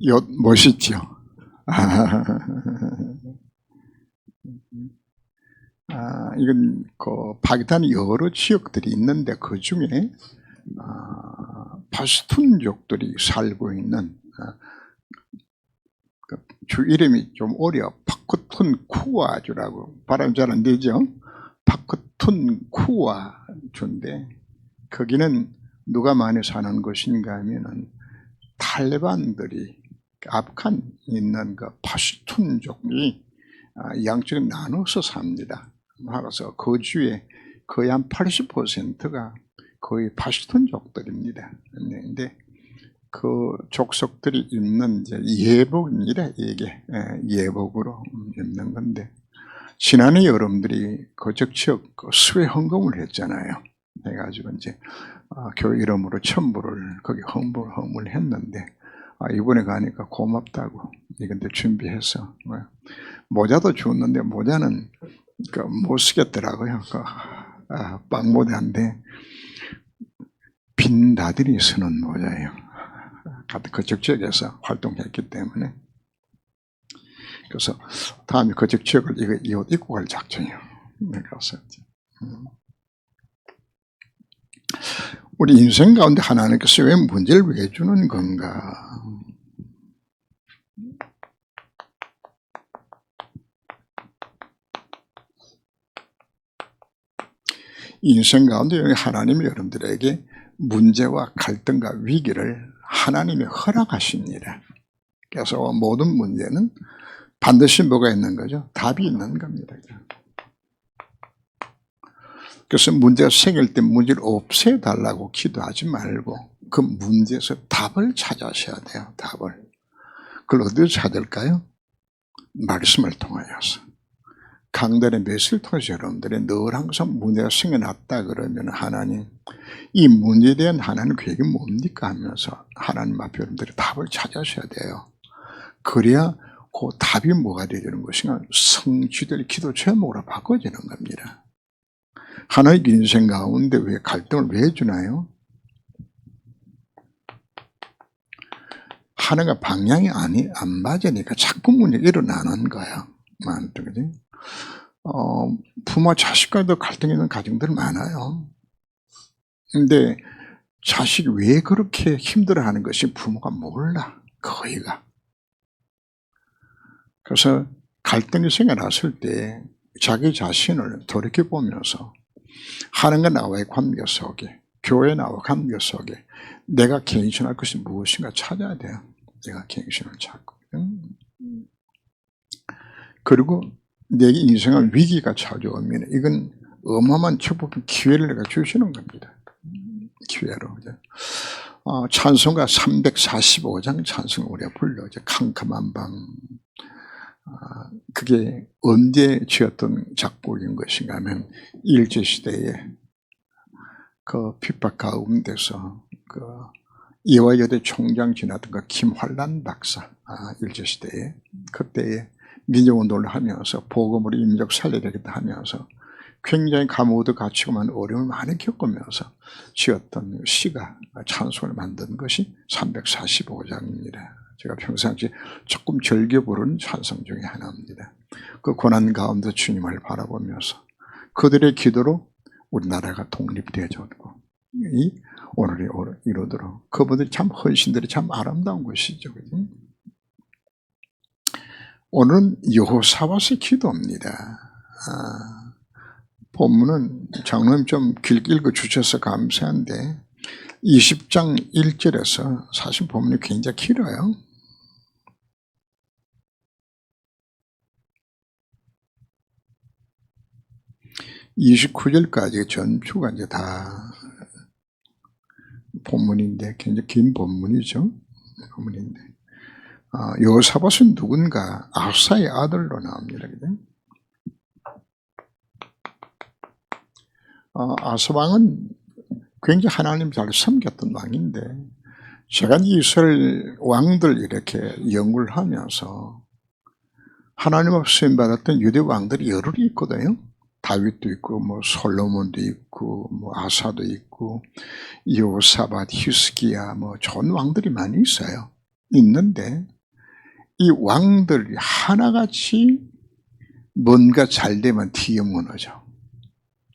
엿 멋있죠? 이건 파키스탄에 여러 지역들이 있는데 그 중에 파슈툰족들이 살고 있는 주 이름이 좀 어려. 파크툰 쿠아주라고. 발음 잘 안 되죠? 파크툰 쿠아주인데 거기는 누가 많이 사는 곳인가 하면은 탈레반들이 아프간 있는 그 파슈툰족이 양쪽에 나눠서 삽니다. 그래서 그 주에 거의 한 80%가 거의 파슈툰족들입니다. 근데 그 족속들이 입는 이제 예복입니다. 이게 예복으로 입는 건데 지난해 여러분들이 그 적적 수해 헌금을 했잖아요. 해가지고 이제 교회 이름으로 첨부를 거기 헌금을 했는데 이번에 가니까 고맙다고 이건데 준비해서 모자도 줬는데 모자는 못 쓰겠더라고요. 빵모자인데 빈다들이 쓰는 모자예요. 그 적지역에서 활동했기 때문에. 그래서 다음에 그 적지역을 이 옷 입고 갈 작정이에요. 그래서 우리 인생 가운데 하나님께서 왜 문제를 왜 주는 건가? 인생 가운데 하나님이 여러분들에게 문제와 갈등과 위기를 하나님이 허락하십니다. 그래서 모든 문제는 반드시 뭐가 있는 거죠? 답이 있는 겁니다. 그래서 문제가 생길 때 문제를 없애달라고 기도하지 말고 그 문제에서 답을 찾으셔야 돼요. 답을. 그걸 어디서 찾을까요? 말씀을 통하여서. 강단의 메시지를 통해서 여러분들이 늘 항상 문제가 생겨났다 그러면 하나님, 이 문제에 대한 하나님 계획이 뭡니까 하면서 하나님 앞에 여러분들이 답을 찾으셔야 돼요. 그래야 그 답이 뭐가 되는 것인가? 성취될 기도 제목으로 바꿔지는 겁니다. 하나의 인생 가운데 왜 갈등을 왜 주나요? 하나가 방향이 안 맞으니까 자꾸 문제가 일어나는 거야. 그지? 부모 자식과도 갈등이 있는 가정들 많아요. 근데 자식이 왜 그렇게 힘들어하는 것이 부모가 몰라. 거의가. 그래서 갈등이 생겨났을 때 자기 자신을 돌이켜보면서 하나님과 나와의 관계 속에, 교회 나와 관계 속에 내가 갱신할 것이 무엇인가 찾아야 돼요. 내가 갱신을 찾고. 그리고 내 인생의 위기가 찾아오면 이건 어마어마한 축복의 기회를 내가 주시는 겁니다. 기회로. 찬송가 345장 찬송을 우리가 불러죠. 캄캄한 밤. 그게 언제 지었던 작곡인 것인가 하면 일제시대에 그 핍박 가운데서 그 이화여대 총장 지나던 그 김환란 박사, 일제시대에 그때에 민족운동을 하면서 복음으로 인민족 살려야 되겠다 하면서 굉장히 감옥도 갇히고만 어려움을 많이 겪으면서 지었던 시가 찬송을 만든 것이 345장입니다. 제가 평상시 조금 즐겨 부르는 찬송 중에 하나입니다. 그 고난 가운데 주님을 바라보면서 그들의 기도로 우리나라가 독립되어졌고 오늘이 이루도록 그분들이 참 헌신들이 참 아름다운 것이죠. 그죠? 오늘은 여호사밧의 기도입니다. 본문은 장로님 좀 길게 읽어주셔서 감사한데 20장 1절에서 사실 본문이 굉장히 길어요. (29절까지) 전주가 이제 다 본문인데 굉장히 긴 본문이죠. 본문인데 여호사밧은 누군가? 아사의 아들로 나옵니다. 그죠? 아사 왕은 굉장히 하나님 잘 섬겼던 왕인데 제가 이스라엘 왕들 이렇게 연구를 하면서 하나님 앞에 쓰임받았던 유대 왕들이 여럿이 있거든요. 다윗도 있고 뭐 솔로몬도 있고 뭐 아사도 있고 여호사밧, 히스기야 뭐 좋은 왕들이 많이 있어요. 있는데 이 왕들이 하나같이 뭔가 잘 되면 뒤에 무너져.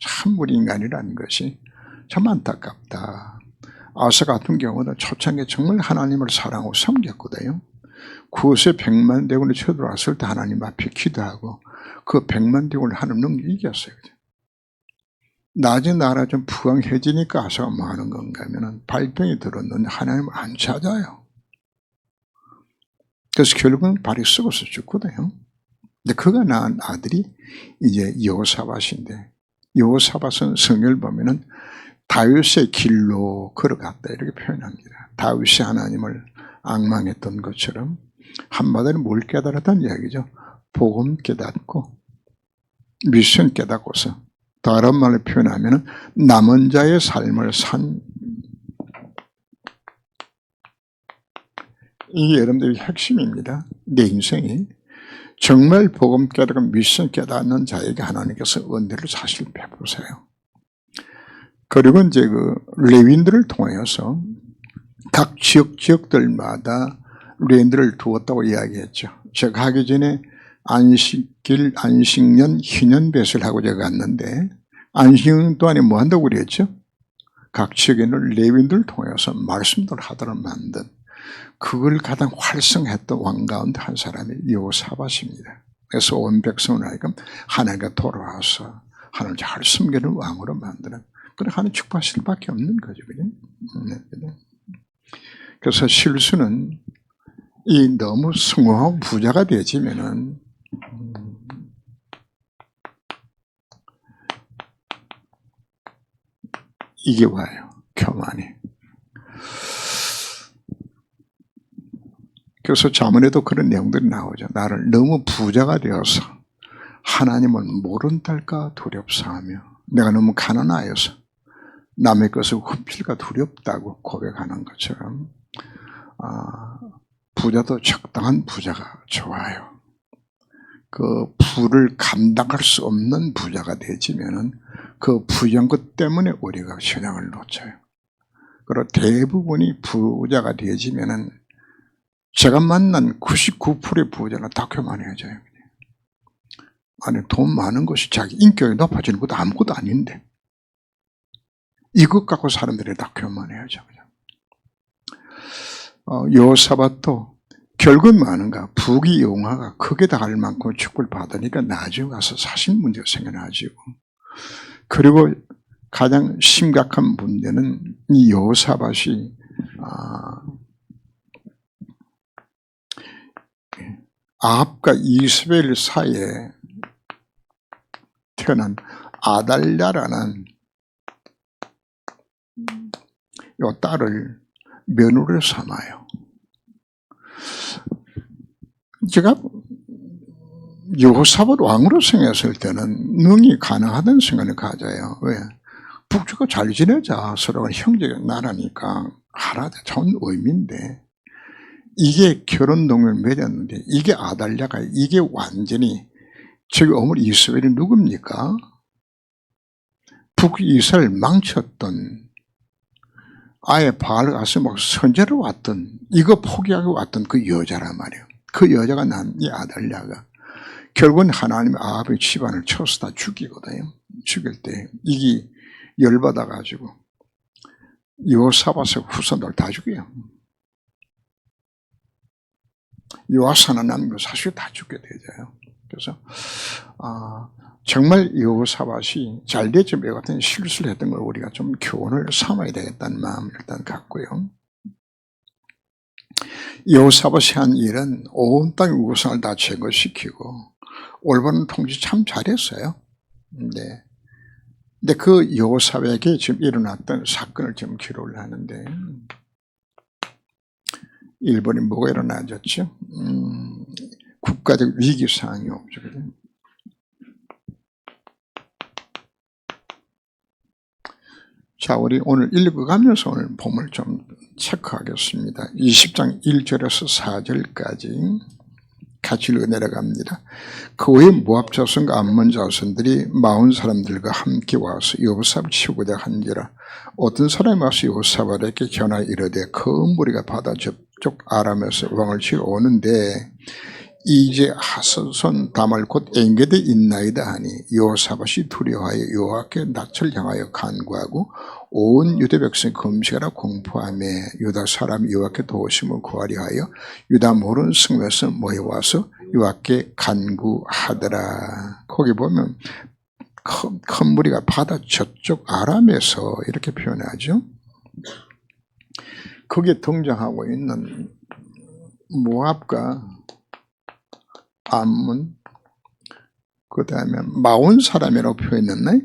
참 우리 인간이라는 것이 참 안타깝다. 아사 같은 경우는 초창기에 정말 하나님을 사랑하고 섬겼거든요. 그것에 100만 대군이 쳐들어왔을 때 하나님 앞에 기도하고 그 100만 대군을 하는 능력이 이겼어요. 낮에 나라 좀 부강해지니까 아사가 뭐 하는 건가 하면 발병이 들었는데 하나님을 안 찾아요. 그래서 결국은 발이 썩어서 죽거든요. 근데 그가 낳은 아들이 이제 여호사밧인데, 여호사밧은 성경을 보면은 다윗의 길로 걸어갔다 이렇게 표현합니다. 다윗이 하나님을 앙망했던 것처럼 한마디로 뭘 깨달았다는 이야기죠. 복음 깨닫고 미션 깨닫고서, 다른 말로 표현하면 남은 자의 삶을 산, 이게 여러분들의 핵심입니다. 내 인생이 정말 복음 깨닫고 미션 깨닫는 자에게 하나님께서 은혜를 사실 베푸세요. 그리고 이제 그 레위인들을 통하여서 각 지역들마다 레위인들을 두었다고 이야기했죠. 제가 하기 전에 안식일, 안식년, 희년배설 하고 제가 갔는데, 안식년 동안에 뭐 한다고 그랬죠? 각 지역에 있는 레위인들을 통해서 말씀들 하도록 만든, 그걸 가장 활성했던 왕 가운데 한 사람이 여호사밧입니다. 그래서 온 백성을 하여금 하나님께 돌아와서 하나님을 잘 섬기는 왕으로 만드는 그런 하나님 축복하실 밖에 없는 거죠. 그죠? 그래서 실수는 이 너무 성공하고 부자가 되어지면은 이게 와요. 교만이. 그래서 자문에도 그런 내용들이 나오죠. 나를 너무 부자가 되어서 하나님을 모른달까 두렵사하며 내가 너무 가난하여서 남의 것을 훔칠까 두렵다고 고백하는 것처럼 부자도 적당한 부자가 좋아요. 그 부를 감당할 수 없는 부자가 되지면은 그 부유한 것 때문에 우리가 신앙을 놓쳐요. 그리고 대부분이 부자가 되지면은 제가 만난 99%의 부자는 다 교만해져요. 아니, 돈 많은 것이 자기 인격이 높아지는 것도 아무것도 아닌데 이것 갖고 사람들이 다 교만해야죠. 여호사밧도 결국은 많은가? 부귀 영화가 크게 다할 만큼 축복을 받으니까 나중에 가서 사실 문제가 생겨나죠. 그리고 가장 심각한 문제는 이 여호사밧이 아합과 이스벨 사이에 태어난 아달랴라는 이 딸을 며느리로 삼아요. 제가 여호사밧 왕으로 생겼을 때는 능히 가능하다는 생각을 가져요. 왜? 북쪽과 잘 지내자. 서로가 형제가 나라니까 하나다. 좋은 의미인데 이게 결혼 동맹을 맺었는데 이게 아달랴가 이게 완전히 저기 어머니 이스벨이 누굽니까? 북이스라엘 망쳤던 아예 바알 가서 막 선제로 왔던 이거 포기하고 왔던 그 여자란 말이에요. 그 여자가 난 이 아달랴가 결국은 하나님의 아합의 집안을 쳐서 다 죽이거든요. 죽일 때 이게 열받아 가지고 여호사밧의 후손들 다 죽여요. 요아사나 남은 거 사실 다 죽게 되죠. 그래서 정말 여호사밧이 잘 되지 매 같은 실수를 했던 걸 우리가 좀 교훈을 삼아야 되겠다는 마음을 일단 갖고요. 여호사밧이 한 일은 온 땅의 우상을 다 제거시키고 올바른 통치 참 잘했어요. 근데 그 여호사밧에게 지금 일어났던 사건을 지금 기록을 하는데 일본이 뭐가 일어나졌죠? 국가적 위기 상황이 없죠. 자, 우리 오늘 읽어가면서 오늘 본문을 좀 체크하겠습니다. 20장 1절에서 4절까지 같이 읽어 내려갑니다. 그 후에 모압 자손과 암몬 자손들이 마온 사람들과 함께 와서 여호사밧을 치우고자 한지라 어떤 사람이 와서 여호사밧에게 전하 이르되 큰 무리가 바다 저쪽 아람에서 왕을 치러 오는데 이제 하선손 다말 곧 엔게데 있나이다 하니 여호사밧이 두려워하여 여호와께 낯을 향하여 간구하고 온 유대 백성이 금식하라 공포하며 유다 사람 여호와께 도우심을 구하려 하여 유다 모든 성에서 모여와서 여호와께 간구하더라. 거기 보면 큰 무리가 바다 저쪽 아람에서 이렇게 표현하죠. 거기에 등장하고 있는 모압과 암몬, 그 다음에 마온 사람이라고 표현했나요?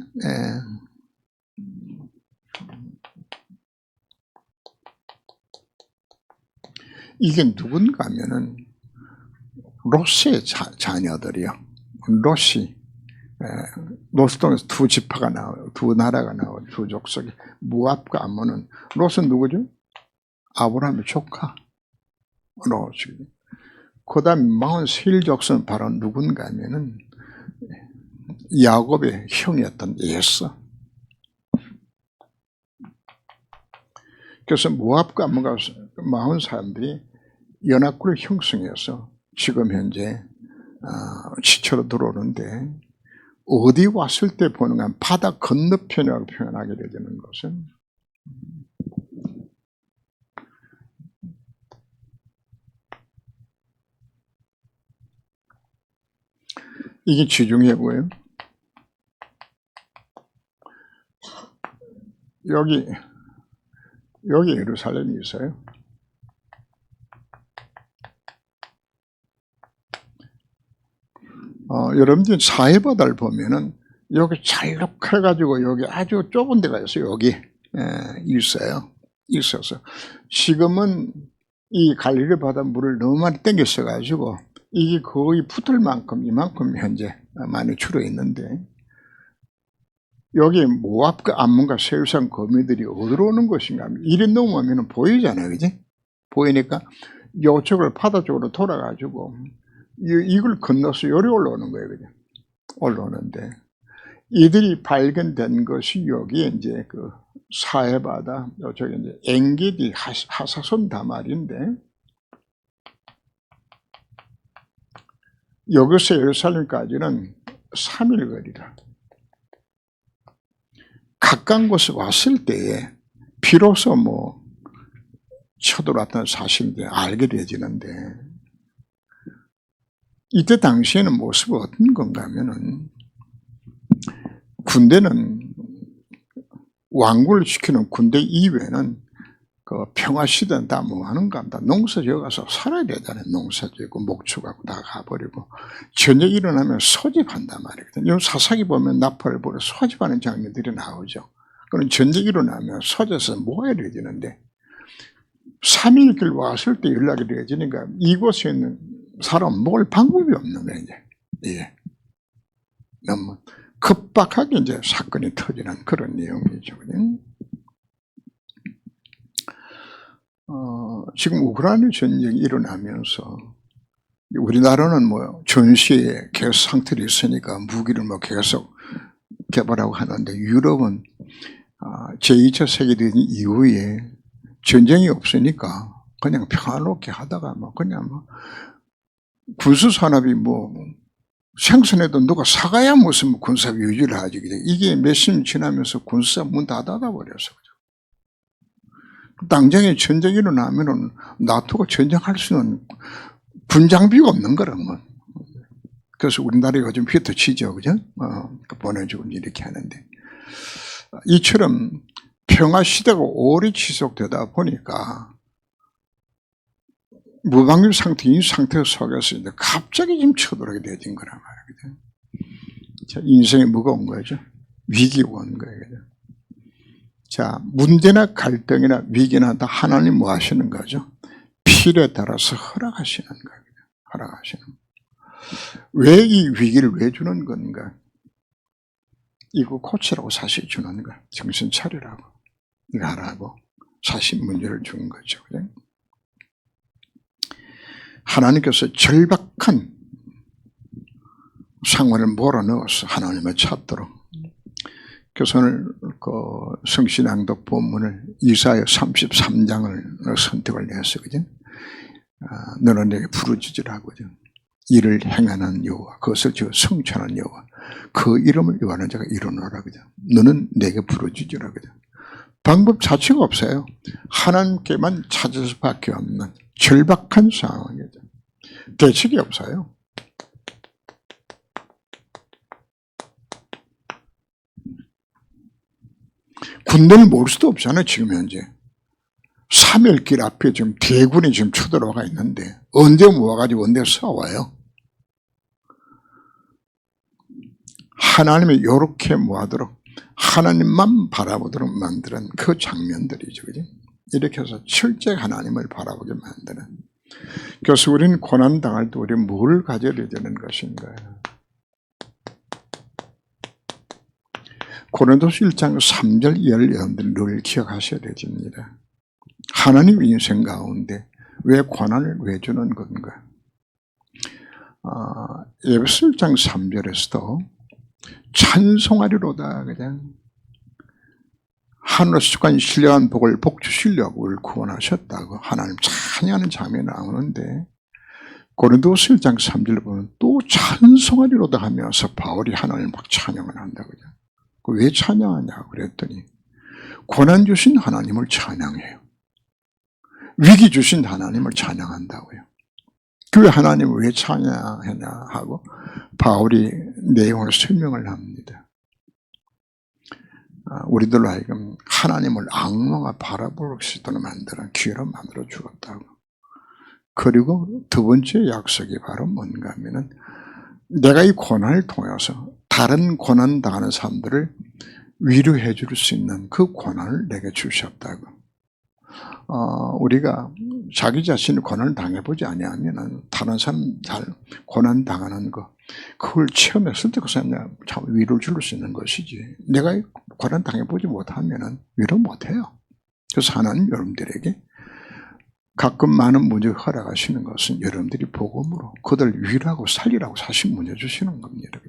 이게 누군가 하면은 롯의 자녀들이요. 롯이 롯동에서 두 지파가 나와요. 두 나라가 나와요. 두 족속이. 모압과 암몬은 롯은 누구죠? 아브라함의 조카 롯이. 그 다음 마온 세일 족속은 바로 누군가 하면은 야곱의 형이었던 에서. 그래서 모압과 암몬과 마온 사람들이 연합군을 형성해서 지금 현재 지초로 들어오는데 어디 왔을 때 보는 건 바다 건너편이라고 표현하게 되는 것은 이게 지중해고요. 여기 예루살렘이 있어요. 여러분들이 사해바다를 보면은 여기 잘록해가지고 여기 아주 좁은 데가 있어요. 여기 있어서 지금은 이 갈릴리 바다 물을 너무 많이 땡겼어가지고 이게 거의 붙을 만큼 이만큼 현재 많이 줄어 있는데 여기 모압과 암몬과 세우산 거미들이 어디로 오는 것인가 하면 이리 넘어오면 보이잖아요, 그지? 보이니까 이쪽을 바다 쪽으로 돌아가지고 이걸 건너서 요리 올라오는 거예요, 그죠? 올라오는데 이들이 발견된 것이 여기 이제 그 사해바다 이쪽에 이제 엔게디 하사손 다말인데 여기서 예루살렘까지는 3일 거리라. 가까운 곳에 왔을 때에 비로소 뭐 쳐들어왔다는 사실인데 알게 되지는데 이때 당시에는 모습이 어떤 건가 하면은 군대는 왕국을 지키는 군대 이외에는 그 평화시대는 다 뭐 하는가 합니다. 농사 지어 가서 살아야 되잖아요. 농사 지고 목축하고 다 가버리고 전쟁이 일어나면 소집한단 말이거든요. 사사기 보면 나팔을 불어 소집하는 장면들이 나오죠. 그럼 전쟁이 일어나면 소집해서 모아야 되는데 3일길 왔을 때 연락이 되어지니까 이곳에 있는 사람 먹을 방법이 없는 거예요. 이제 너무 급박하게 이제 사건이 터지는 그런 내용이죠. 지금 우크라이나 전쟁이 일어나면서 우리나라는 뭐 전시에 계속 상태로 있으니까 무기를 뭐 계속 개발하고 하는데 유럽은 제2차 세계대전 이후에 전쟁이 없으니까 그냥 평화롭게 하다가 뭐 그냥 뭐 군수산업이 뭐 생선해도 누가 사가야 무슨 군사업 유지를 하지. 이게 몇십 년 지나면서 군사업 문 다 닫아버렸어. 당장에 전쟁이 일어나면은 나토가 전쟁할 수는 군장비가 없는 거라면. 그래서 우리나라가 요즘 휘터치죠, 그죠? 보내주고 이렇게 하는데. 이처럼 평화 시대가 오래 지속되다 보니까 무방비 상태, 인상태 속에서 이제 갑자기 좀 쳐들어오게 되어진 거란 말이에요. 자, 인생이 무거운 거죠. 위기가 온 거예요. 그죠? 자, 문제나 갈등이나 위기나 다 하나님 뭐 하시는 거죠? 필요에 따라서 허락하시는 거예요. 허락하시는. 왜 이 위기를 왜 주는 건가? 이거 고치라고 사실 주는 거야. 정신 차리라고. 이거 하라고. 사실 문제를 준 거죠. 그래? 하나님께서 절박한 상황을 몰아넣어서 하나님을 찾도록. 그래서 오늘 그 성신낭독 본문을 이사야 33장을 선택을 했어요. 그죠? 너는 내게 부르짖으라고죠. 이를 행하는 여호와, 그것을 성취하는 여호와, 그 이름을 요하는 자가 이루노라 그죠. 너는 내게 부르짖으라 그죠. 방법 자체가 없어요. 하나님께만 찾을 수밖에 없는 절박한 상황이죠. 대책이 없어요. 군대를 모을 수도 없잖아요. 지금 현재 3일길 앞에 지금 대군이 지금 쳐들어가 있는데 언제 모아가지고 언제 싸워요? 하나님이 이렇게 모아도록 하나님만 바라보도록 만드는 그 장면들이죠. 그죠? 이렇게 해서 철저히 하나님을 바라보게 만드는. 그래서 우리는 고난당할 때 우리는 뭘 가져야 되는 것인가? 고린도서 1장 3절 이하를 여러분들은 늘 기억하셔야 됩니다. 하나님 인생 가운데 왜 고난을 왜 주는 건가? 에베소 1장 3절에서도 찬송하리로다 그냥 하늘에서 주관 신령한 복을 복 주시려고 우리를 구원하셨다고 하나님 찬양하는 장면이 나오는데 고린도서 1장 3절을 보면 또 찬송하리로다 하면서 바울이 하나님을 막 찬양을 한다고요. 왜 찬양하냐고 그랬더니 고난 주신 하나님을 찬양해요. 위기 주신 하나님을 찬양한다고요. 그 하나님을 왜 찬양하냐 하고 바울이 내용을 설명을 합니다. 우리들로 하여금 하나님을 악마가 바라볼 수 있도록 만드는 기회로 만들어 주었다고. 그리고 두 번째 약속이 바로 뭔가 하면은 내가 이 고난을 통해서 다른 고난 당하는 사람들을 위로해 줄 수 있는 그 고난을 내게 주셨다고. 우리가 자기 자신이 고난을 당해보지 아니하면 다른 사람 잘 고난 당하는 거 그걸 체험했을 때 그 사람이 참 위로를 줄 수 있는 것이지. 내가 고난 당해보지 못하면 위로 못해요. 그래서 하나님 여러분들에게 가끔 많은 문제를 허락하시는 것은 여러분들이 복음으로 그들 위로하고 살리라고 사실 문제 주시는 겁니다.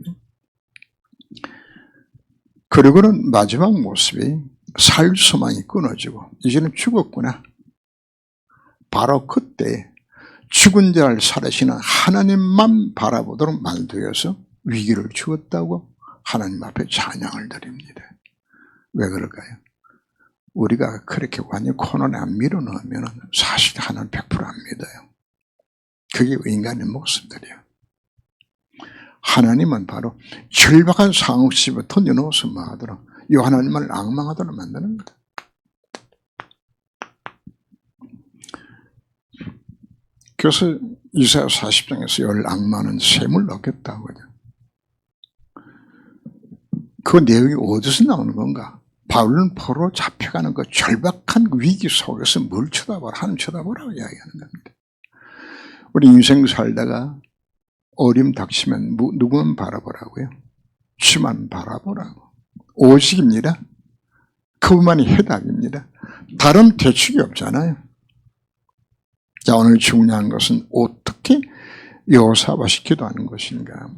그리고는 마지막 모습이 살 소망이 끊어지고 이제는 죽었구나. 바로 그때 죽은 자를 살리시는 하나님만 바라보도록 만들어서 위기를 주었다고 하나님 앞에 찬양을 드립니다. 왜 그럴까요? 우리가 그렇게 완전히 코너에 안 밀어넣으면 사실 하나는 100% 안 믿어요. 그게 인간의 모습들이에요. 하나님은 바로 절박한 상황 속에 던져놓아서 뭐하도록 이 하나님을 앙망하도록 만드는 거예요. 그래서 이사야 40장에서 열 악마는 샘을 넣겠다고 하죠. 그 내용이 어디서 나오는 건가? 바울은 포로 잡혀가는 그 절박한 위기 속에서 뭘 쳐다보라? 하나님 쳐다보라고 이야기하는 겁니다. 우리 인생 살다가 어려움 닥치면 누구만 바라보라고요? 주만 바라보라고. 오직입니다. 그것만이 해답입니다. 다른 대책이 없잖아요. 자, 오늘 중요한 것은 어떻게 여호사밧이 기도하는 것인가.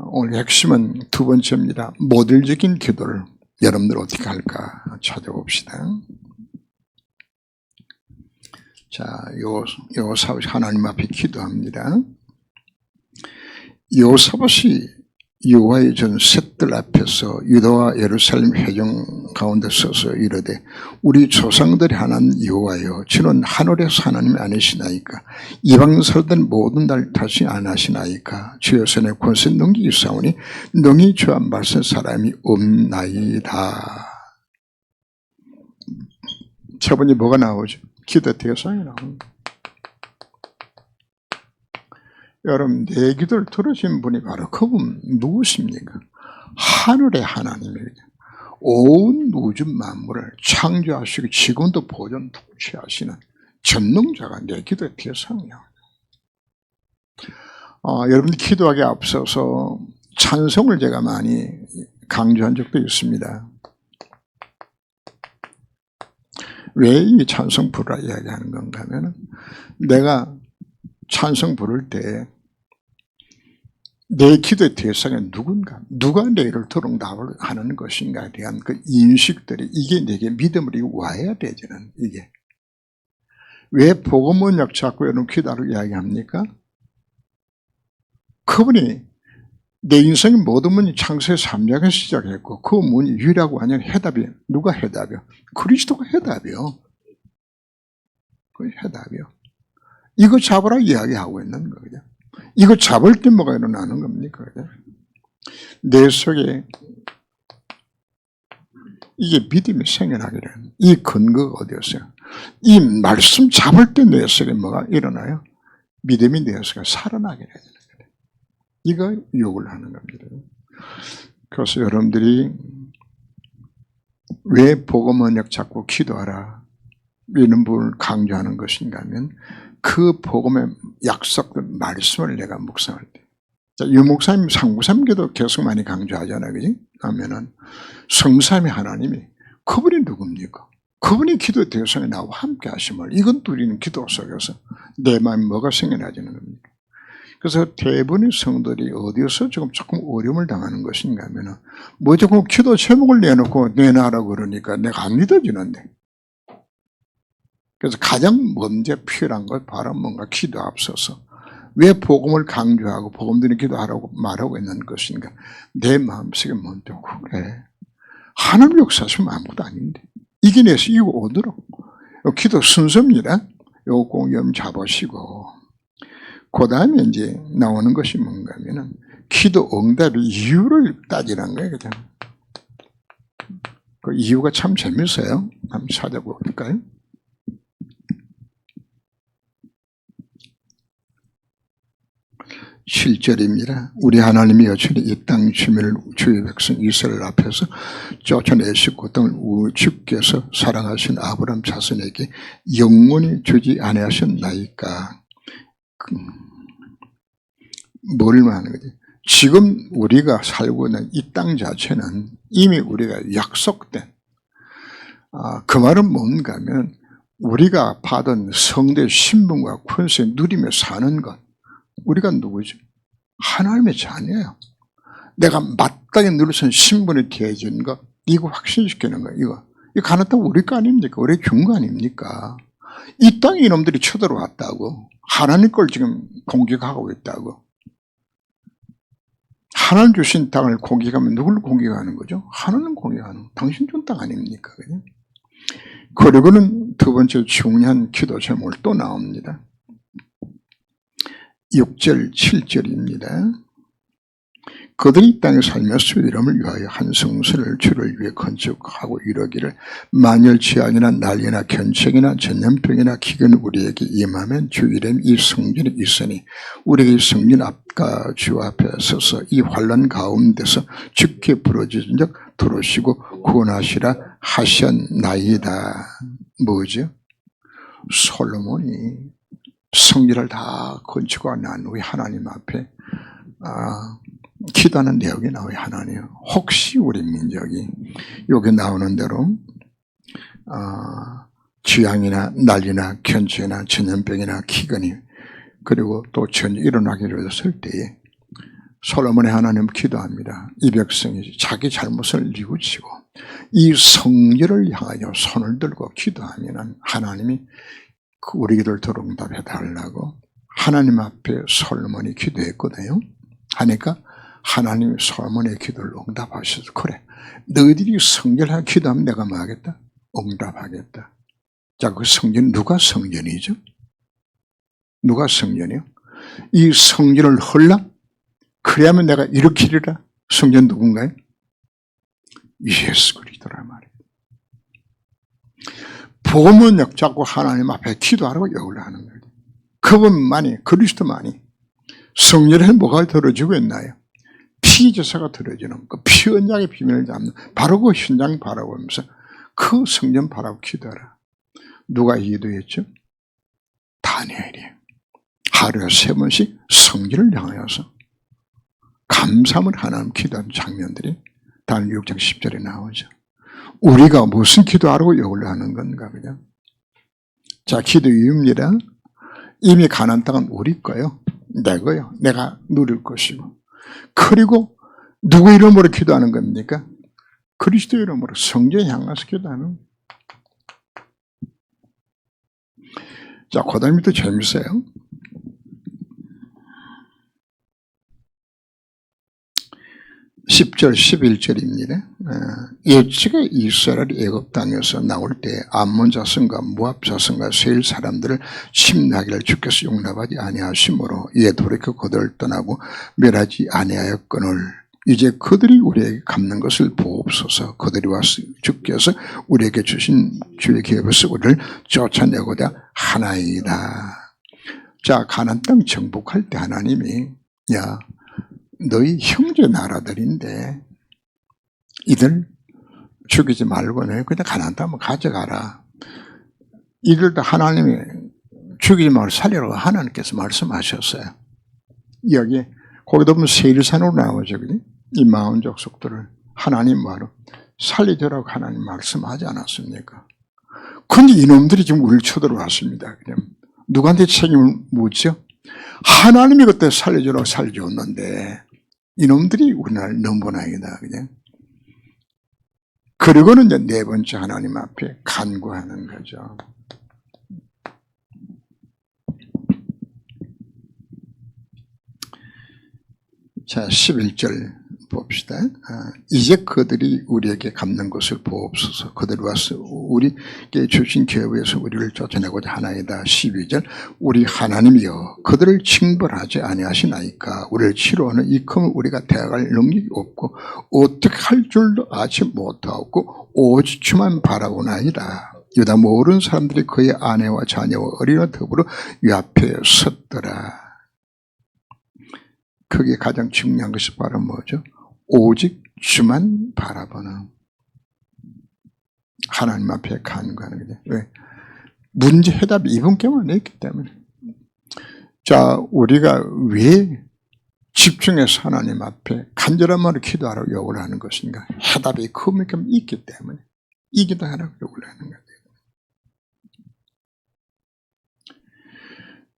오늘 핵심은 두 번째입니다. 모델적인 기도를 여러분들 어떻게 할까 찾아봅시다. 자, 여호사밧이 하나님 앞에 기도합니다. 여호사밧이 여호와의 전 셋들 앞에서 유다와 예루살렘 회중 가운데 서서 이르되 우리 조상들이 하나님 여호와여 주는 하늘에서 하나님이 아니시나이까 이방 살던 모든 날 다시 안 하시나이까 주의 손에 권세 능력이 있사오니 능히 주와 말씀 사람이 없나이다. 첫 번째 뭐가 나오죠? 기도 대상이 나옵니다. 여러분, 내 기도를 들으신 분이 바로 그분 누구십니까? 하늘의 하나님입니다. 온 우주 만물을 창조하시고 지금도 보존 통치하시는 전능자가 내 기도의 대상이야. 여러분들 기도하기에 앞서서 찬송을 제가 많이 강조한 적도 있습니다. 왜 이 찬송 부르라 이야기하는 건가 하면 내가 찬송 부를 때 내 기도의 대상은 누군가, 누가 내를 도롱답을 하는 것인가에 대한 그 인식들이 이게 내게 믿음으로 와야 되지는 이게. 왜 복음문약 자꾸 여러분 기도를 이야기합니까? 그분이 내 인생의 모든 문이 창세의 3장에서 시작했고 그 문이 유일하고 완전 해답이에요. 누가 해답이요? 그리스도가 해답이요. 그 해답이요. 이거 잡으라 이야기하고 있는 거죠. 이거 잡을 때 뭐가 일어나는 겁니까? 내 속에 이게 믿음이 생겨나게 되는 이 근거가 어디였어요? 이 말씀 잡을 때 내 속에 뭐가 일어나요? 믿음이 내 속에 살아나게 되는 거예요. 이거 욕을 하는 겁니다. 그래서 여러분들이 왜 복음언약 잡고 기도하라 이런 부분을 강조하는 것인가 하면 그 복음의 약속된 말씀을 내가 묵상할 때. 자, 유 목사님 상부삼기도 계속 많이 강조하잖아요. 그지? 하면은 성삼위 하나님이 그분이 누굽니까? 그분이 기도 대상에 나와 함께 하심을 이건 우리는 기도 속에서 내 마음에 뭐가 생겨나지는 겁니까? 그래서 대부분의 성도들이 어디서 조금 어려움을 당하는 것인가 하면은 뭐 조금 기도 제목을 내놓고 내놔라고 그러니까 내가 안 믿어지는데. 그래서 가장 먼저 필요한 것 바로 뭔가 기도 앞서서 왜 복음을 강조하고 복음들이 기도하라고 말하고 있는 것인가. 내 마음속에 먼저 그래. 하나님 역사하시면 아무것도 아닌데. 이겨내서 이거 오도록. 기도 순서입니다. 요거 공염 잡으시고. 그 다음에 이제 나오는 것이 뭔가 하면은 기도 응답의 이유를 따지는 거예요. 그죠? 그 이유가 참 재밌어요. 한번 찾아볼까요? 7절입니다. 우리 하나님이 여전히 이 땅 주민을 주의 백성 이스라엘 앞에서 쫓아내시고 땅을 주께서 사랑하신 아브라함 자손에게 영원히 주지 아니하셨나이까. 뭘 말하는 거지? 지금 우리가 살고 있는 이 땅 자체는 이미 우리가 약속된 그 말은 뭔가 하면 우리가 받은 성대 신분과 권세 누리며 사는 것 우리가 누구죠? 하나님의 자녀예요. 내가 마땅히 누려선 신분이 되어진 것 이거 확신시키는 거예요. 이거 가나다고 우리 거 아닙니까? 우리 준 거 아닙니까? 이 땅에 이놈들이 쳐들어왔다고 하나님 걸 지금 공격하고 있다고. 하나님 주신 땅을 공격하면 누굴 공격하는 거죠? 하나님 공격하는 거. 당신 준 땅 아닙니까? 그냥? 그리고는 두 번째 중요한 기도 제목을 또 나옵니다. 6절, 7절입니다. 그들이 이 땅에 살면서 이름을 위하여 한 성소를 주를 위해 건축하고 이러기를 만일 재앙이나 난리나 견책이나 전염병이나 기근이 우리에게 임하면 주 이름 이 성전이 있으니 우리에게 이 성전 앞과 주 앞에 서서 이 환난 가운데서 주께 부르짖은 적 들으시고 구원하시라 하셨나이다. 뭐죠? 솔로몬이 성전을 다 건축하고 난 후에 하나님 앞에 기도하는 내용이 나와요. 하나님 혹시 우리 민족이 여기 나오는 대로 재앙이나 난리나 견주나 전염병이나 기근이 그리고 또 전쟁이 일어나기로 했을 때에 솔로몬의 하나님 기도합니다. 이 백성이 자기 잘못을 뉘우치고 이 성전을 향하여 손을 들고 기도하면 하나님이 우리 기도를 응답해 달라고 하나님 앞에 솔로몬이 기도했거든요. 하니까 하나님이 솔로몬의 기도를 응답하셔서 그래 너희들이 성전을 기도하면 내가 뭐 하겠다? 응답하겠다. 자, 그 성전 누가 성전이죠? 누가 성전이요? 이 성전을 헐라? 그래야면 내가 일으키리라. 성전 누군가요? 예수 그리스도라 말이에요. 복음은 역잡고 하나님 앞에 기도하라고 역을 하는 거예요. 그분만이 그리스도만이 성전에 뭐가 들어지고 있나요? 피제사가 들어지는 그 피언약의 비밀을 잡는 바로 그 현장 바라보면서 그 성전 바라고 기도하라. 누가 기도했죠? 다니엘이 하루에 3번씩 성전을 향하여서 감사함을 하나님 기도하는 장면들이 다니엘 6장 10절에 나오죠. 우리가 무슨 기도하라고 욕을 하는 건가 그냥. 자, 기도 이유입니다. 이미 가나안 땅은 우리 거요. 내 거요. 내가 누릴 것이고 그리고 누구 이름으로 기도하는 겁니까? 그리스도 이름으로 성전에 향해서 기도하는. 자, 그 다음에 또 재밌어요. 10절, 11절입니다. 예측에 이스라엘이 애굽 땅에서 나올 때 암몬 자손과 모압 자손과 세일 사람들을 침략하기를 주께서 용납하지 아니하심으로 이에 돌이켜 그들을 떠나고 멸하지 아니하였거늘 이제 그들이 우리에게 갚는 것을 보옵소서. 그들이 와서 주께서 우리에게 주신 주의 기업에서 우리를 쫓아내고자 하나이다. 자, 가나안 땅 정복할 때 하나님이 야, 너희 형제 나라들인데 이들 죽이지 말고 그냥 가나안 땅 가져가라. 이들도 하나님이 죽이지 말고 살리라고 하나님께서 말씀하셨어요. 여기 거기도 보면 세일산으로 나오죠. 이 마흔 족속들을 하나님 말로 살리더라고 하나님 말씀하지 않았습니까? 근데 이놈들이 지금 우리를 쳐들어왔습니다. 그냥 누구한테 책임을 묻죠? 하나님이 그때 살려주라고 살려줬는데 이놈들이 우리나라를 넘보나이다. 그냥. 그리고는 이제 네 번째 하나님 앞에 간구하는 거죠. 자, 11절 봅시다. 이제 그들이 우리에게 갚는 것을 보옵소서. 그들이 와서 우리에게 주신 기업에서 우리를 쫓아내고자 하나이다. 12절 우리 하나님이여 그들을 징벌하지 아니하시나이까. 우리를 치료하는 이 금을 우리가 대할 능력이 없고 어떻게 할 줄도 아지 못하고 오직 주만 바라보나이다. 유다 모든 사람들이 그의 아내와 자녀와 어린이와 더불어 이 앞에 섰더라. 그게 가장 중요한 것이 바로 뭐죠? 오직 주만 바라보는 하나님 앞에 간구하는 거죠. 왜? 문제 해답이 이분께만 있기 때문에. 자, 우리가 왜 집중해서 하나님 앞에 간절한 말을 기도하라고 요구를 하는 것인가? 해답이 그만큼 있기 때문에 이 기도하라고 요구를 하는 거죠.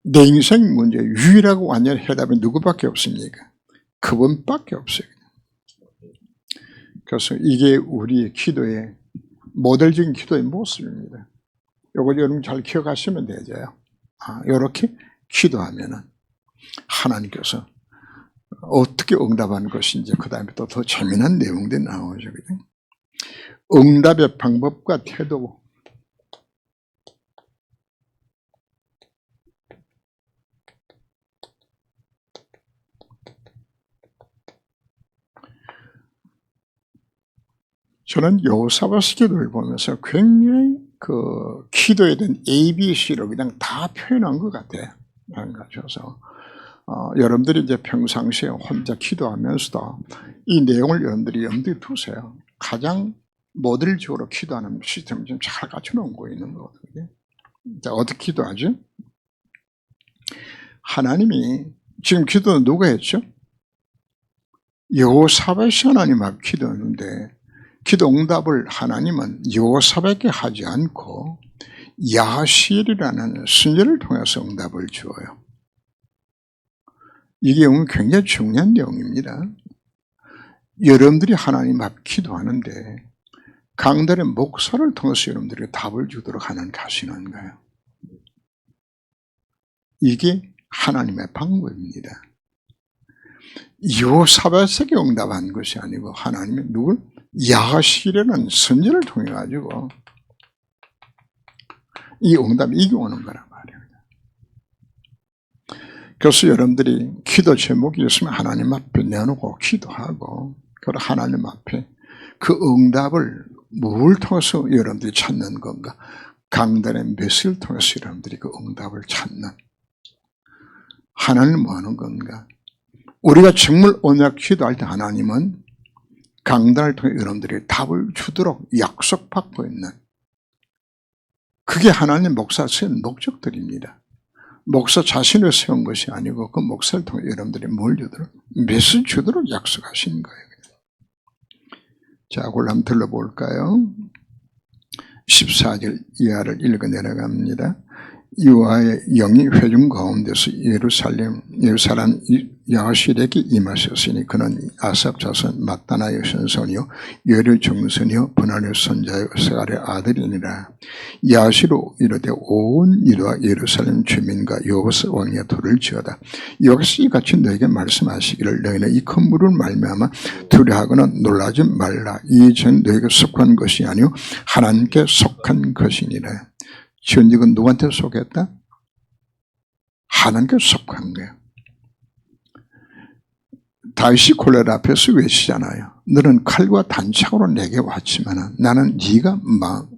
내 인생 문제 유일하고 완전한 해답이 누구밖에 없습니까? 그분밖에 없어요. 그래서 이게 우리의 기도의 모델적인 기도의 모습입니다. 이거 여러분 잘 기억하시면 되죠. 이렇게 기도하면은 하나님께서 어떻게 응답하는 것인지 그 다음에 또 더 재미난 내용들이 나오죠. 응답의 방법과 태도. 저는 여호사밧 기도를 보면서 굉장히 그 기도에 대한 ABC를 그냥 다 표현한 것 같아요. 그래서 여러분들이 이제 평상시에 혼자 기도하면서도 이 내용을 여러분들이 염두에 두세요. 가장 모델적으로 기도하는 시스템을 좀 잘 갖춰놓고 있는 거거든요. 자, 어떻게 기도하죠? 하나님이 지금 기도는 누가 했죠? 여호사밧이 하나님 앞에 기도했는데 기도 응답을 하나님은 여호사밧에게 하지 않고 야하시엘이라는 선지자를 통해서 응답을 주어요. 이게 굉장히 중요한 내용입니다. 여러분들이 하나님 앞 기도하는데 강단의 목사를 통해서 여러분들에게 답을 주도록 하나님 하시는 거예요. 이게 하나님의 방법입니다. 여호사밧에게 응답한 것이 아니고 하나님이 누굴? 야하시엘이라는 선지자를 통해 가지고 이 응답이 이게 오는 거란 말이에요. 그래서 여러분들이 기도 제목이 있으면 하나님 앞에 내놓고 기도하고 그리고 하나님 앞에 그 응답을 뭘 통해서 여러분들이 찾는 건가? 강단의 메시지를 통해서 여러분들이 그 응답을 찾는 하나님은 뭐 하는 건가? 우리가 정말 언약 기도할 때 하나님은 강단을 통해 여러분들이 답을 주도록 약속받고 있는 그게 하나님 목사 세운 목적들입니다. 목사 자신을 세운 것이 아니고 그 목사를 통해 여러분들이 뭘 주도록 메시지 주도록 약속하신 거예요. 자, 그걸 한번 들러볼까요? 14절 이하를 읽어 내려갑니다. 여호와의 영이 회중 가운데서 예루살람 야하실에게 임하셨으니 그는 아삽 자손 마따나의 선손이요 열의 정손이요 분할의 손자요 세갈의 아들이니라. 야하시로 이르되 온 유다 예루살렘 주민과 여호사 왕의 돌을 지어다. 여호와께서 이같이 너에게 말씀하시기를 너희는 이 큰 물을 말미암아 두려워하거나 놀라지 말라. 이 전 너에게 속한 것이 아니요 하나님께 속한 것이니라. 전쟁은 누구한테 속했다? 하나님께 속한 거예요. 다윗이 골리앗 앞에서 외치잖아요. 너는 칼과 단창으로 내게 왔지만 나는 네가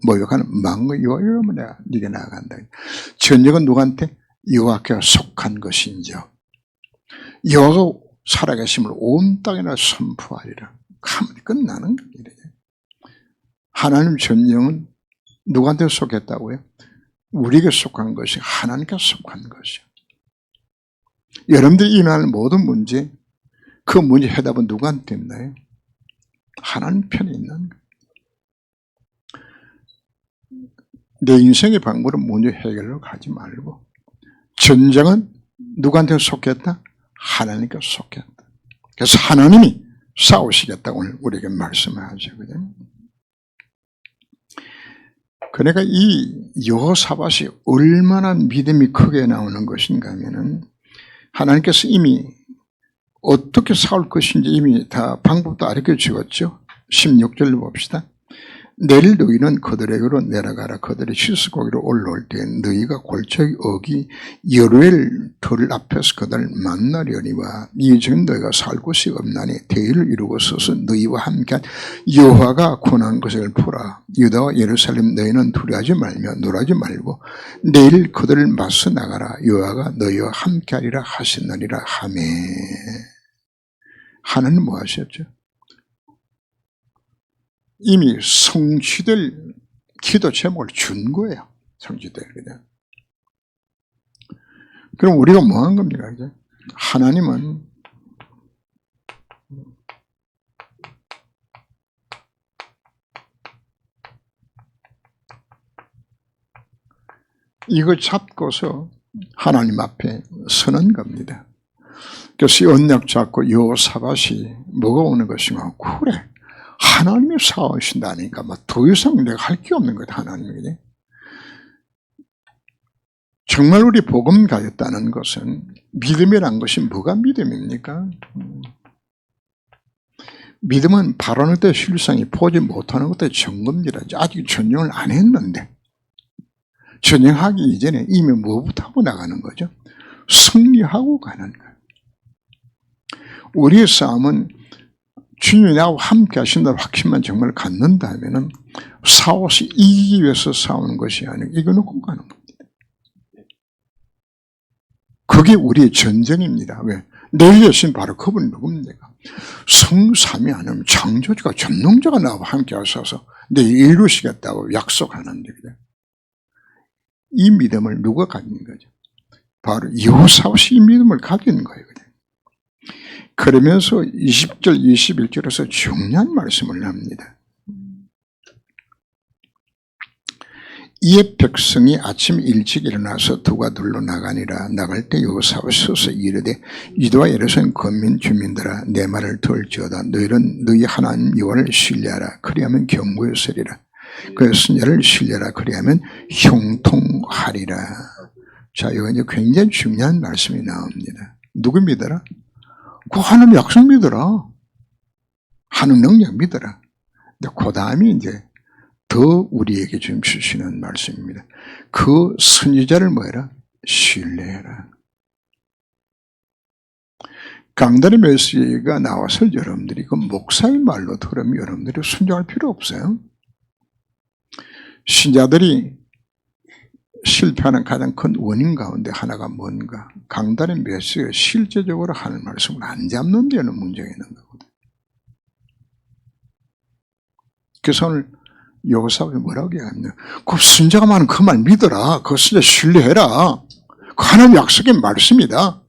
모욕하는 망의 여호와 이름으로 내가 네게 나아간다. 전쟁은 누구한테? 여호와께 속한 것인지요. 여호와가 살아계심을 온 땅에나 선포하리라. 가만히 끝나는 일이에요. 하나님 전쟁은 누구한테 속했다고요? 우리에게 속한 것이 하나님께 속한 것이요. 여러분들이 일어날 모든 문제, 그 문제 해답은 누구한테 있나요? 하나님 편에 있는 거예요. 내 인생의 방법은 문제 해결로 가지 말고 전쟁은 누구한테 속했다? 하나님께 속했다. 그래서 하나님이 싸우시겠다고 오늘 우리에게 말씀하죠. 그러니까 이 여호사밧이 얼마나 믿음이 크게 나오는 것인가 하면은 하나님께서 이미 어떻게 싸울 것인지 이미 다 방법도 가르쳐 주었죠. 16절로 봅시다. 내일 너희는 그들에게로 내려가라. 그들이 시스고기로 올라올 때 너희가 골짜기 어기 여루엘 들 앞에서 그들을 만나려니와 이전 너희가 살 곳이 없나니 대의를 이루고 서서 너희와 함께 여호와가 권한 것을 보라. 유다와 예루살렘 너희는 두려워하지 말며 놀라지 말고 내일 그들을 맞서 나가라. 여호와가 너희와 함께하리라 하시느니라 하매. 하나님 뭐 하셨죠? 이미 성취될 기도 제목을 준 거예요. 성취될 그냥. 그럼 우리가 뭐 한 겁니까? 이제? 하나님은 이거 잡고서 하나님 앞에 서는 겁니다. 그래서 이 언약 잡고 여호사밧이 뭐가 오는 것인가? 그래. 하나님이 싸우신다니까 더 이상 내가 할 게 없는 거예요. 하나님이. 정말 우리 복음 가졌다는 것은 믿음이란 것이 뭐가 믿음입니까? 믿음은 바라는 때 실상이 보지 못하는 것도 증거입니다. 아직 전쟁을 안 했는데 전쟁하기 이전에 이미 뭐부터 하고 나가는 거죠? 승리하고 가는 거예요. 우리의 싸움은 주님이 나하고 함께 하신다는 확신만 정말 갖는다면 싸워서 이기기 위해서 싸우는 것이 아니고 이겨놓고 가는 겁니다. 그게 우리의 전쟁입니다. 왜? 내일 여신 바로 그분이 누굽니까? 성삼위 하나님 창조주가 전능자가 나하고 함께 하셔서 내일 이루시겠다고 약속하는데 이 믿음을 누가 가진 거죠? 바로 여호사밧이 이 믿음을 가진 거예요. 그러면서 20절, 21절에서 중요한 말씀을 합니다. 이에 백성이 아침 일찍 일어나서 두가 둘러 나가니라. 나갈 때 여호사밧이 서서 이르되 유다와 예루살렘 거민 주민들아 내 말을 들을지어다. 너희는 너희 하나님 여호와를 신뢰하라. 그리하면 견고히 서리라. 그 선자를 신뢰하라. 그리하면 형통하리라. 자, 이거 이제 굉장히 중요한 말씀이 나옵니다. 누구 믿어라? 그 하나님 약속 믿어라. 하는 능력 믿어라. 근데 그 다음이 이제 더 우리에게 지금 주시는 말씀입니다. 그 선지자를 뭐해라? 신뢰해라. 강단의 메시지가 나와서 여러분들이 그 목사의 말로 들으면 여러분들이 순종할 필요 없어요. 신자들이 실패하는 가장 큰 원인 가운데 하나가 뭔가? 강단의 메시지가 실제적으로 하는 말씀을 안 잡는 데는 문제가 있는 거거든요. 그래서 오늘 여호사밧이 뭐라고 얘기하냐? 그 선자가 말하는 그 말 믿어라. 그 선자 신뢰해라. 그 하나님 약속의 말씀이다.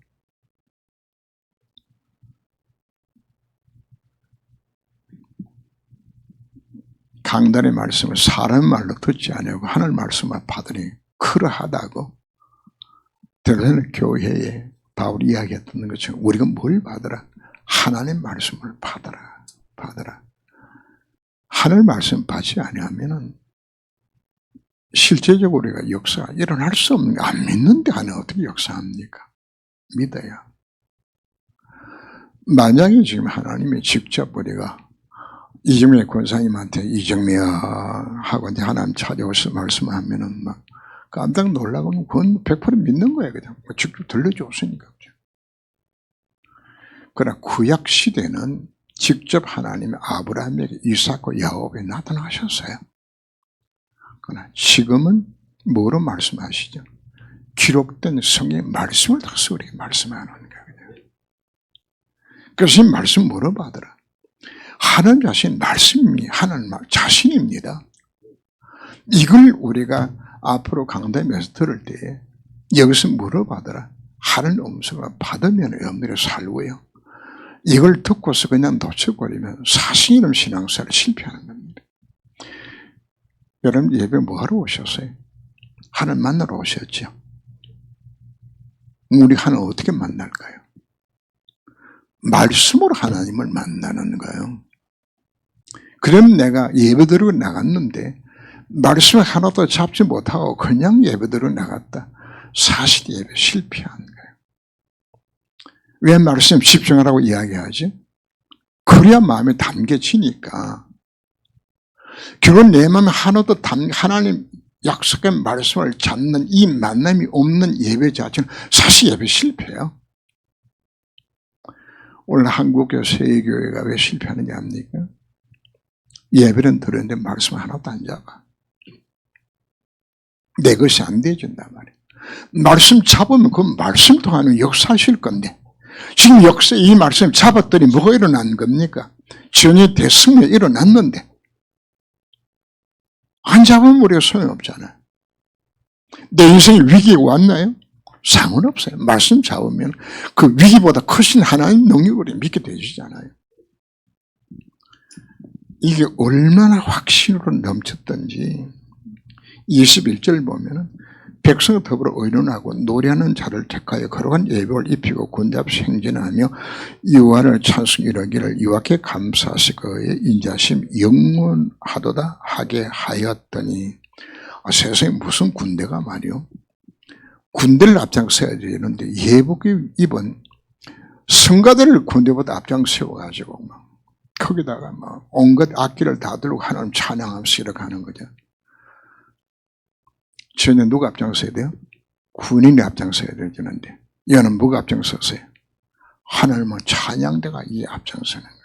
강단의 말씀을 사람 말로 듣지 않냐고 하나님 말씀을 받으니 그러하다고 대로는 교회에 바울이 이야기했던 것처럼 우리가 뭘 받으라? 하나님의 말씀을 받아라. 받아라. 하늘 말씀 받지 아니하면은 실제적으로 우리가 역사가 일어날 수 없는 거, 안 믿는데 하나 어떻게 역사합니까? 믿어야. 만약에 지금 하나님이 직접 우리가 이정미 권사님한테 이정미야 하고 이제 하나님 찾아오셔서 말씀하면은 막 깜짝 놀라고 그건 100% 믿는 거예요. 그냥 직접 들려줬으니까. 그러나 구약 시대는 직접 하나님이 아브라함에게 이삭과 야곱에 나타나셨어요. 그러나 지금은 뭐로 말씀하시죠? 기록된 성의 말씀을 다서 우리에게 말씀하는 거예요. 그래서 이 말씀 뭐로 받으라? 하나님 자신 말씀이 하나님 자신입니다. 이걸 우리가 앞으로 강단에서 들을 때에 여기서 뭐로 받으라? 하나님 음성을 받으면 여러분들이 살고요. 이걸 듣고서 그냥 놓쳐버리면 사실은 신앙생활을 실패하는 겁니다. 여러분 예배 뭐하러 오셨어요? 하나님 만나러 오셨죠? 우리 하나님 어떻게 만날까요? 말씀으로 하나님을 만나는 거예요. 그럼 내가 예배드리고 나갔는데 말씀을 하나도 잡지 못하고 그냥 예배드리고 나갔다. 사실 예배 실패한 거예요. 왜 말씀 집중하라고 이야기하지? 그래야 마음에 담겨지니까. 결국 내 마음에 하나도 하나님 약속한 말씀을 잡는 이 만남이 없는 예배 자체는 사실 예배 실패예요. 오늘 한국교 세계교회가 왜 실패하느냐 합니까? 예배는 들었는데 말씀 하나도 안 잡아. 내 것이 안 되어진단 말이에요. 말씀 잡으면 그 말씀 통하는 역사하실 건데 지금 역사 이 말씀 잡았더니 뭐가 일어난 겁니까? 전혀 대승이 일어났는데 안 잡으면 우리가 소용없잖아요. 내 인생에 위기가 왔나요? 상관없어요. 말씀 잡으면 그 위기보다 크신 하나님 능력을 믿게 되시잖아요. 이게 얼마나 확신으로 넘쳤던지 21절 보면은 백성과 더불어 의논하고 노래하는 자를 택하여 거룩한 예복을 입히고 군대 앞에 행진하며 여호와를 찬송 이르기를 여호와께 감사하시 그의 인자심 영원하도다 하게 하였더니 세상에 무슨 군대가 말이요. 군대를 앞장서야 되는데 예복을 입은 성가들을 군대보다 앞장세워가지고 막 거기다가 막 온갖 악기를 다 들고 하나님 찬양하면서 이렇게 하는 거죠. 전에 누가 앞장서야 돼요? 군인이 앞장서야 되는데 얘는 뭐가 앞장섰어요? 하나님은 찬양대가 이 앞장서는 거죠.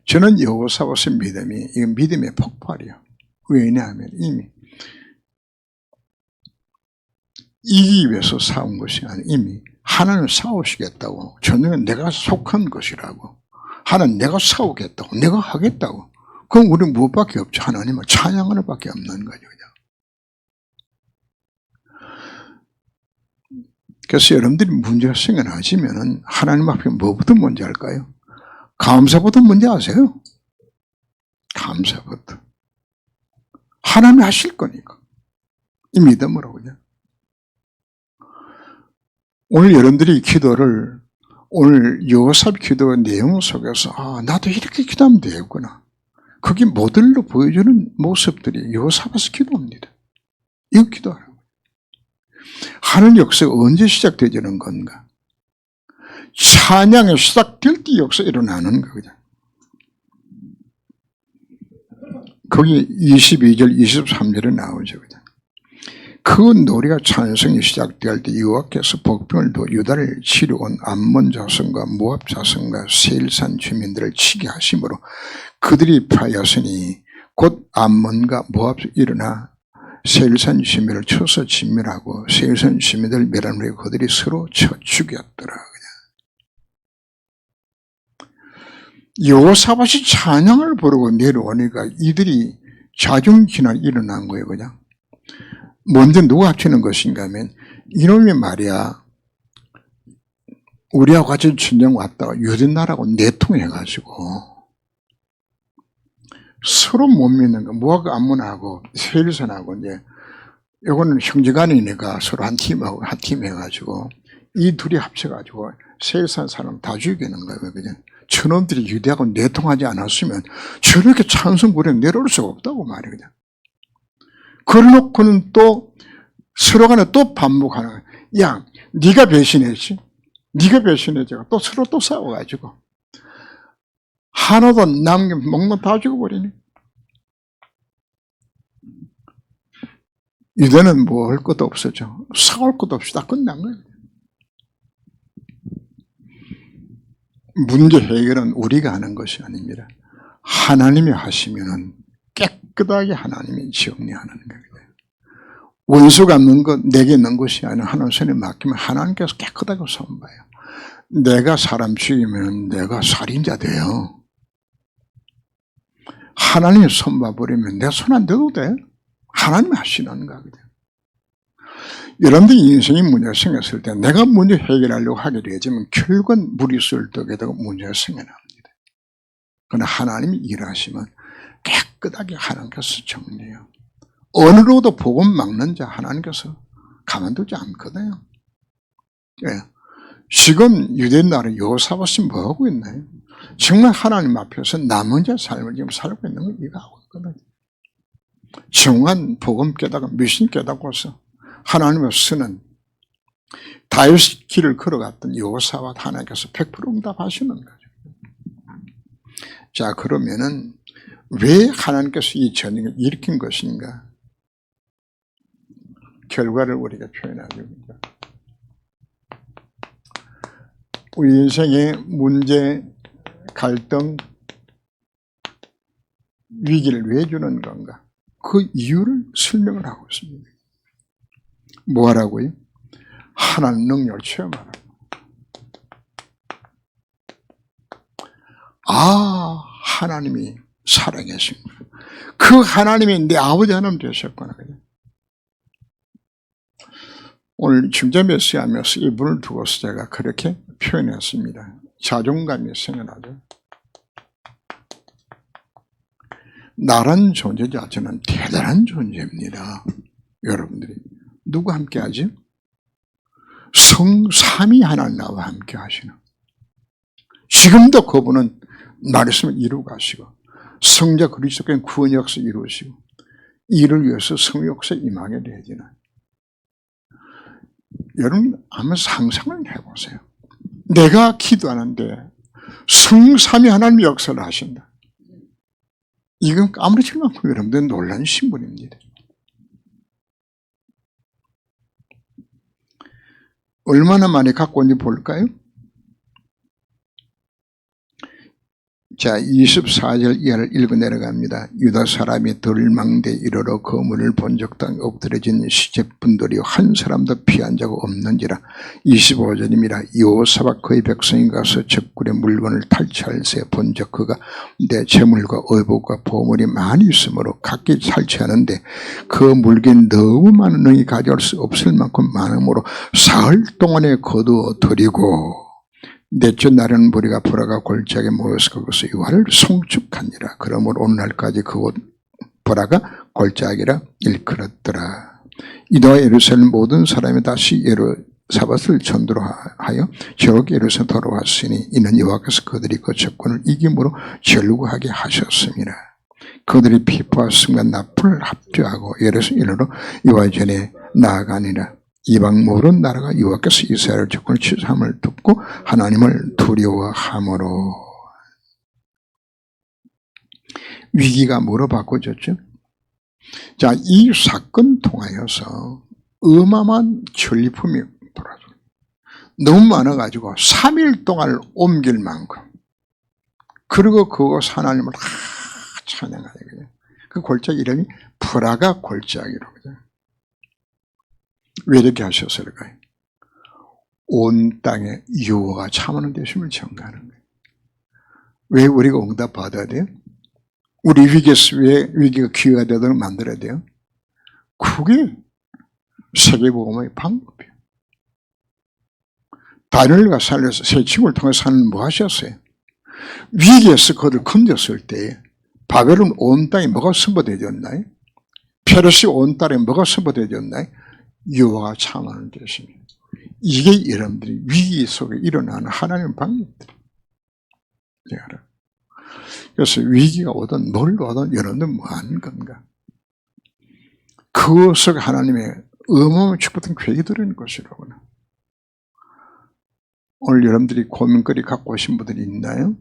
저는 여호사밧의 믿음이 이건 믿음의 폭발이에요. 왜냐하면 이미 이기기 위해서 싸운 것이 아니라 이미 하나님을 싸우시겠다고 저는 내가 속한 것이라고 하나님 내가 싸우겠다고 내가 하겠다고 그럼 우리는 무엇밖에 없죠. 하나님은 찬양하는 밖에 없는 거죠. 그래서 여러분들이 문제가 생겨나시면 하나님 앞에 뭐부터 먼저 할까요? 감사부터 먼저 하세요. 감사부터. 하나님이 하실 거니까. 이 믿음으로 그냥. 오늘 여러분들이 기도를 오늘 여호사밧 기도 내용 속에서 나도 이렇게 기도하면 되겠구나. 그게 모델로 보여주는 모습들이 여호사밧의 기도입니다. 이거 기도하라고. 하늘 역사가 언제 시작되지는 건가? 찬양이 시작될 때 역사 일어나는 거거든. 거기 22절, 23절에 나오죠. 그 노래가 찬송이 시작될 때 여호와께서 복병을 두어 유다를 치려온 암몬 자손과 모압 자손과 세일산 주민들을 치게 하심으로 그들이 파하였으니 곧 암몬과 모압이 일어나 세일산 주민을 쳐서 진멸하고 세일산 주민들을 멸한 후에 그들이 서로 쳐 죽였더라. 여호사밧이 찬양을 부르고 내려오니까 이들이 자중진환이 일어난 거예요. 그냥 먼저 누가 합치는 것인가 하면 이놈이 말이야 우리하고 같이 전쟁 왔다가 유대나라하고 내통해가지고 서로 못 믿는 거 모압 암몬하고 세일산하고 이제 요거는 형제간이니까 서로 한 팀하고 한 팀 해가지고 이 둘이 합쳐가지고 세상 사람 다 죽이는 거예요. 그냥 저놈들이 유대하고 내통하지 않았으면 저렇게 찬성구에 내려올 수가 없다고 말이에요. 그냥. 그러놓고는 또 서로 간에 또 반복하는 거예요. 야, 네가 배신했지? 네가 배신했지? 또 서로 또 싸워가지고 하나도 먹는 다 죽어버리네. 유대는 뭐 할 것도 없었죠. 싸울 것도 없이 다 끝난 거예요. 문제 해결은 우리가 하는 것이 아닙니다. 하나님이 하시면은 깨끗하게 하나님이 정리하는 거예요. 원수가 있는 것, 내게 있는 것이 아니라 하나님 손에 맡기면 하나님께서 깨끗하게 손봐요. 내가 사람 죽이면 내가 살인자 돼요. 하나님이 손봐버리면 내 손 안 대도 돼. 하나님이 하시는 거거든요. 여러분들이 인생이 문제가 생겼을 때 내가 문제 해결하려고 하게 되지만 결국은 무리수를 떠게 되고 문제가 생겨납니다. 그러나 하나님이 일하시면 깨끗하게 하나님께서 정리해요. 어느로도 복음 막는 자 하나님께서 가만두지 않거든요. 예. 지금 유대 나라 여호사밧이 뭐하고 있나요? 정말 하나님 앞에서 남은 자 삶을 지금 살고 있는 걸 이거 하고 있거든요. 정한 복음 깨닫고 미신 깨닫고서 하나님을 쓰는 다윗의 길을 걸어갔던 여호사밧 하나님께서 100% 응답하시는 거죠. 자, 그러면은 왜 하나님께서 이 전쟁을 일으킨 것인가? 결과를 우리가 표현하게 됩니다. 우리 인생의 문제, 갈등, 위기를 왜 주는 건가? 그 이유를 설명을 하고 있습니다. 뭐 하라고요? 하나님 능력을 체험하라고. 아, 하나님이 살아계십니다. 그 하나님이 내 아버지 하나님 되셨구나. 오늘 중재 메시지하면서 이분을 두고서 제가 그렇게 표현했습니다. 자존감이 생겨나죠. 나란 존재 자체는 대단한 존재입니다. 여러분들이 누구 함께 하지? 성삼위 하나님 나와 함께 하시는. 지금도 그분은 말씀을 이루고 가시고 성자 그리스도께는 구원 역사 이루시고 이를 위해서 성역사에 임하게 되지는. 여러분 한번 상상을 해보세요. 내가 기도하는데 성삼위 하나님의 역사를 하신다. 이건 아무렇지 않고 여러분들 놀라운 신분입니다. 얼마나 많이 갖고 온지 볼까요? 자, 24절 이하를 읽어 내려갑니다. 유다 사람이 덜망대 이르러 거물을 본 적당 엎드려진 시체분들이 한 사람도 피한 자가 없는지라. 25절입니다. 여호사밧 그의 백성이 가서 적군의 물건을 탈취할새 본적 그가 내 재물과 의복과 보물이 많이 있으므로 각기 탈취하는데 그 물건이 너무 많은 능히 가져올 수 없을 만큼 많으므로 사흘 동안에 거두어 드리고 넷째 날은 무리가 보라가 골짜기에 모여서 그것을 유화를 송축하니라. 그러므로 오늘날까지 그곳 보라가 골짜기라 일컬었더라. 이도와 예루살렘 모든 사람이 다시 여호사밧을 전도로 하여 저렇게 예루살렘 돌아왔으니 이는 여호와께서 그들이 그 적군을 이김으로 절구하게 하셨습니다. 그들이 피부와 승과 납을 합주하고 예루살렘으로 여호와 전에 나아가니라. 이방 모든 나라가 여호와께서 이스라엘 적군을 치삼을 듣고 하나님을 두려워함으로. 위기가 뭐로 바꿔졌죠? 자, 이 사건 통하여서 어마어마한 전리품이 돌아서 너무 많아가지고 3일 동안을 옮길 만큼, 그리고 그곳 하나님을 찬양하게 돼요. 그 골짜기 이름이 보라가 골짜기로. 왜 이렇게 하셨을까요? 온 땅에 여호와가 참으는 되심을 전가하는 거예요. 왜 우리가 응답 받아야 돼요? 우리 위기에서 왜 위기가 기회가 되도록 만들어야 돼요? 그게 세계복음의 방법이에요. 다니엘과 살려서 새 친구를 통해서 하나님 뭐 하셨어요? 위기에서 그들을 건졌을 때 바벨론 온 땅에 뭐가 선포되었나요? 페르시 온 딸에 뭐가 선포되었나요? 여호와가 참하는 것입니다. 이게 여러분들이 위기 속에 일어나는 하나님의 방법들이에요. 그래서 위기가 오든 뭘 오든 여러분들 뭐 하는 건가? 그 속에 하나님의 어마어마한 축복된 계획이 들어있는 것이라고요. 오늘 여러분들이 고민거리 갖고 오신 분들이 있나요?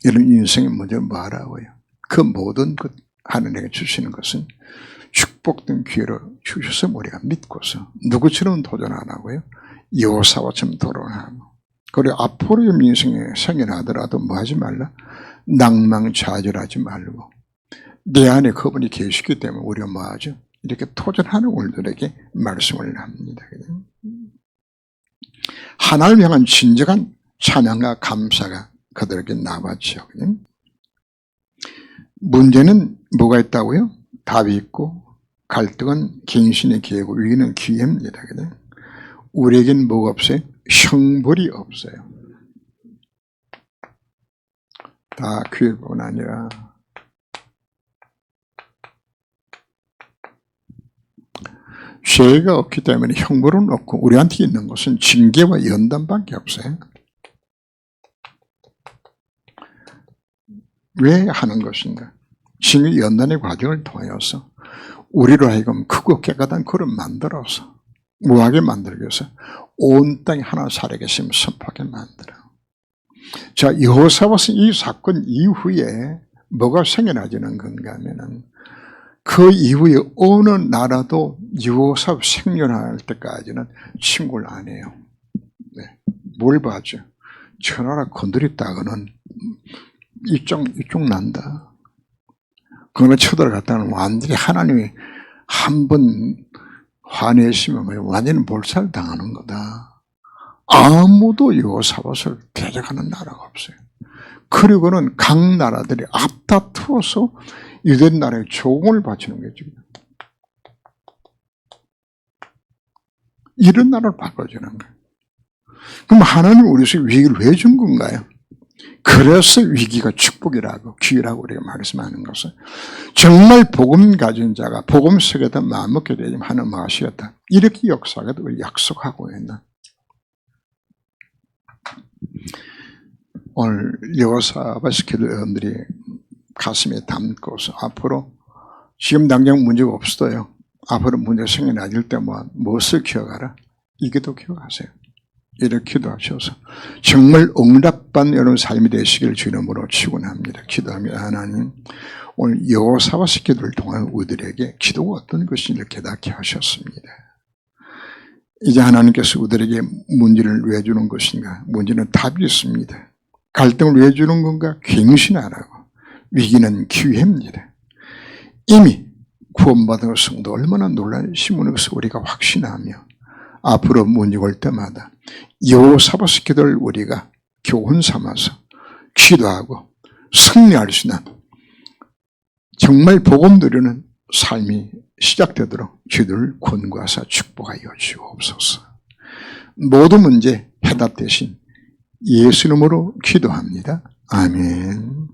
여러분 인생에 먼저 뭐 하라고요? 그 모든 것 하나님에게 주시는 것은 축복된 기회를 주셔서 우리가 믿고서 누구처럼 도전 안 하고요. 여호사와처럼 도전하고, 그리고 앞으로의 인생에 생겨나더라도 뭐 하지 말라? 낭망좌절하지 말고, 내 안에 그분이 계시기 때문에 우리가 뭐 하죠? 이렇게 도전하는 우리들에게 말씀을 합니다. 하나님을 향한 진정한 찬양과 감사가 그들에게 나왔죠. 문제는 뭐가 있다고요? 답이 있고, 갈등은 갱신의 기회고, 위기는 기회입니다. 우리에겐 뭐가 없어요? 형벌이 없어요. 다 기회뿐 아니라 죄가 없기 때문에 형벌은 없고, 우리한테 있는 것은 징계와 연단밖에 없어요. 왜 하는 것인가? 징계 연단의 과정을 통하여서 우리로 하여금 크고 깨끗한 그릇 만들어서 무하게 만들기 위해서 온 땅에 하나 살아계시면 선포하게 만들어. 자, 여호사밧은 이 사건 이후에 뭐가 생겨나지는 건가 하면은, 그 이후에 어느 나라도 여호사밧 생존할 때까지는 침공을 안 해요. 네. 뭘 봐죠? 저 나라 건드렸다가는 이쪽 난다. 그러면 쳐들어갔다는 완전히 하나님이 한번 화내시면 완전히 몰살당하는 거다. 아무도 여호사밧을 대적하는 나라가 없어요. 그리고는 각 나라들이 앞다투어서 유대 나라에 조공을 바치는 거죠. 이런 나라를 바꿔주는 거예요. 그럼 하나님 우리에게 위기를 왜 준 건가요? 그래서 위기가 축복이라고, 기회라고 우리가 말씀하는 것은, 정말 복음 가진 자가 복음 속에다 마음먹게 되면 하나님 하시겠다, 이렇게 역사하겠다 약속하고 있나. 오늘 여호사밧 여러분들이 가슴에 담고서 앞으로, 지금 당장 문제가 없어요. 앞으로 문제가 생겨나질 때만 무엇을 기억하라? 이게도 기억하세요. 이렇게 기도하셔서 정말 응답받는 여러분 삶이 되시길 주 이름으로 축원합니다. 기도하며, 하나님 오늘 여호사밧의 기도를 통한 우리들에게 기도가 어떤 것인지를 깨닫게 하셨습니다. 이제 하나님께서 우리들에게 문제를 왜 주는 것인가? 문제는 답이 있습니다. 갈등을 왜 주는 건가? 갱신하라고. 위기는 기회입니다. 이미 구원받은 성도 얼마나 놀라시는 것을 우리가 확신하며, 앞으로 문제가 올 때마다 여호사밧의 기도를 우리가 교훈 삼아서 기도하고 승리할 수 있는 정말 복음 누리는 삶이 시작되도록 주를 권고하사 축복하여 주옵소서. 모든 문제 해답 대신 예수 이름으로 기도합니다. 아멘.